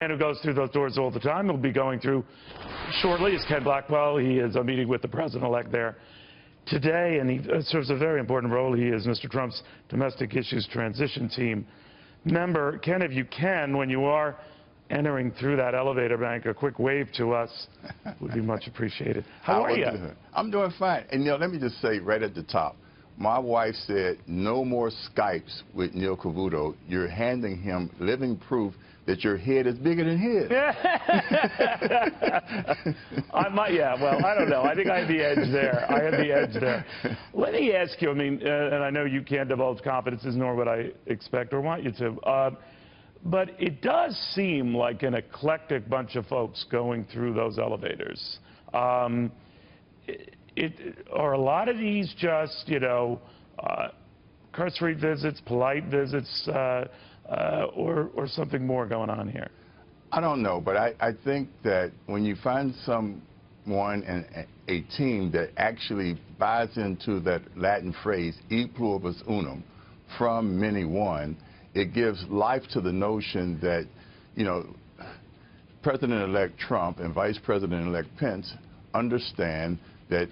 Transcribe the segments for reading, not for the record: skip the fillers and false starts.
Man who goes through those doors all the time will be going through shortly is Ken Blackwell. He is a meeting with the president-elect there today, and he serves a very important role. He is Mr. Trump's domestic issues transition team member. Ken, if you can, when you are entering through that elevator bank, a quick wave to us would be much appreciated. How are you? I'm doing fine. And, let me just say right at the top, my wife said no more Skypes with Neil Cavuto. You're handing him living proof that your head is bigger than his. I might, well, I don't know. I think I have the edge there. I have the edge there. Let me ask you, and I know you can't divulge confidences, nor would I expect or want you to, but it does seem like an eclectic bunch of folks going through those elevators. Are a lot of these just, cursory visits, polite visits, or something more going on here? I don't know, but I think that when you find someone and a team that actually buys into that Latin phrase, e pluribus unum, from many one, it gives life to the notion that, President-elect Trump and Vice President-elect Pence understand that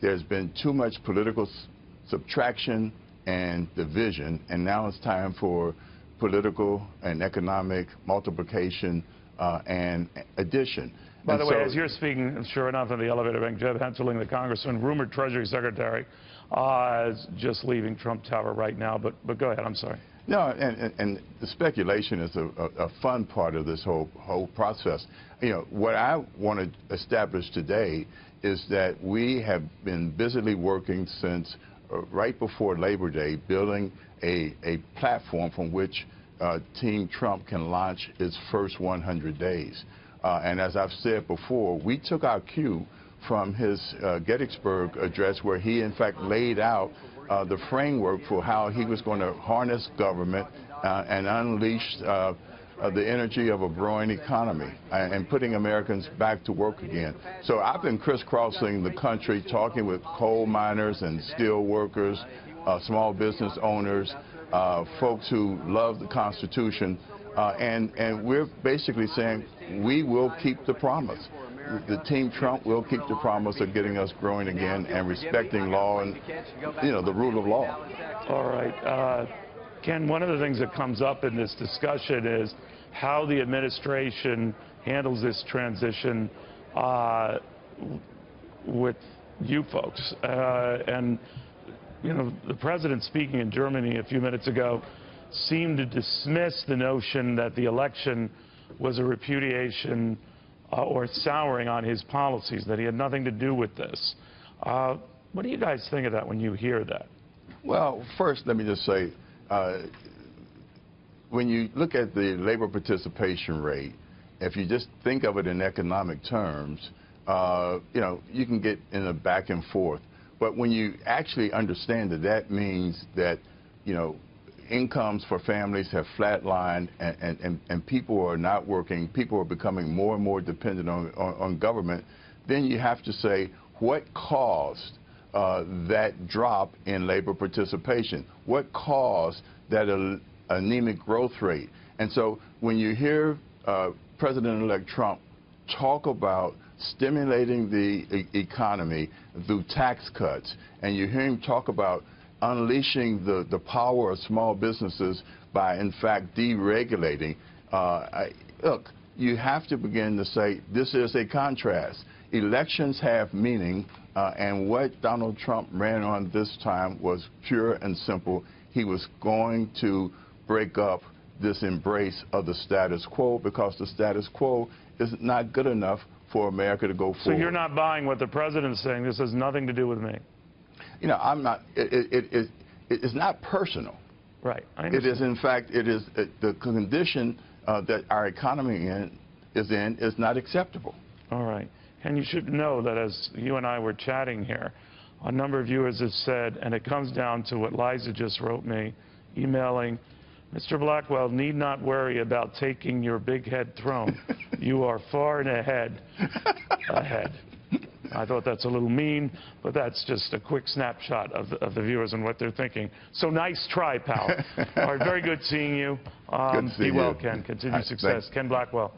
there's been too much political subtraction and division, and now it's time for political and economic multiplication and addition. By the way, as you're speaking, sure enough, in the elevator bank, Jeb Hensarling, the congressman, rumored Treasury Secretary, is just leaving Trump Tower right now. But go ahead. I'm sorry. No, and the speculation is a fun part of this whole process. What I want to establish today is that we have been busily working since right before Labor Day, building a platform from which Team Trump can launch its first 100 days. And as I've said before, we took our cue from his Gettysburg address, where he, in fact, laid out the framework for how he was going to harness government and unleash the energy of a growing economy and putting Americans back to work again. So I've been crisscrossing the country, talking with coal miners and steel workers, small business owners, folks who love the Constitution, and we're basically saying we will keep the promise. The Team Trump will keep the promise of getting us growing again and respecting law and, the rule of law. All right. Ken, one of the things that comes up in this discussion is how the administration handles this transition with you folks. And, the president speaking in Germany a few minutes ago seemed to dismiss the notion that the election was a repudiation or souring on his policies, that he had nothing to do with this. What do you guys think of that when you hear that? Well, first, let me just say, when you look at the labor participation rate, if you just think of it in economic terms, you can get in a back and forth. But when you actually understand that means that, incomes for families have flatlined and people are not working, people are becoming more and more dependent on government, then you have to say what caused that drop in labor participation? What caused that anemic growth rate? And so when you hear President-elect Trump talk about stimulating the economy through tax cuts, and you hear him talk about unleashing the power of small businesses by, in fact, deregulating, look, you have to begin to say this is a contrast. Elections have meaning, and what Donald Trump ran on this time was pure and simple. He was going to break up this embrace of the status quo, because the status quo is not good enough for America to go forward. So you're not buying what the president's saying? This has nothing to do with me. I'm not. It's not personal. Right. It is, in fact, the condition that our economy is not acceptable. All right. And you should know that as you and I were chatting here, a number of viewers have said, and it comes down to what Liza just wrote me, emailing, Mr. Blackwell need not worry about taking your big head throne. You are far and ahead. I thought that's a little mean, but that's just a quick snapshot of the viewers and what they're thinking. So nice try, pal. All right, very good seeing you. Good to see be well, you. Ken. Continued success. Thanks. Ken Blackwell.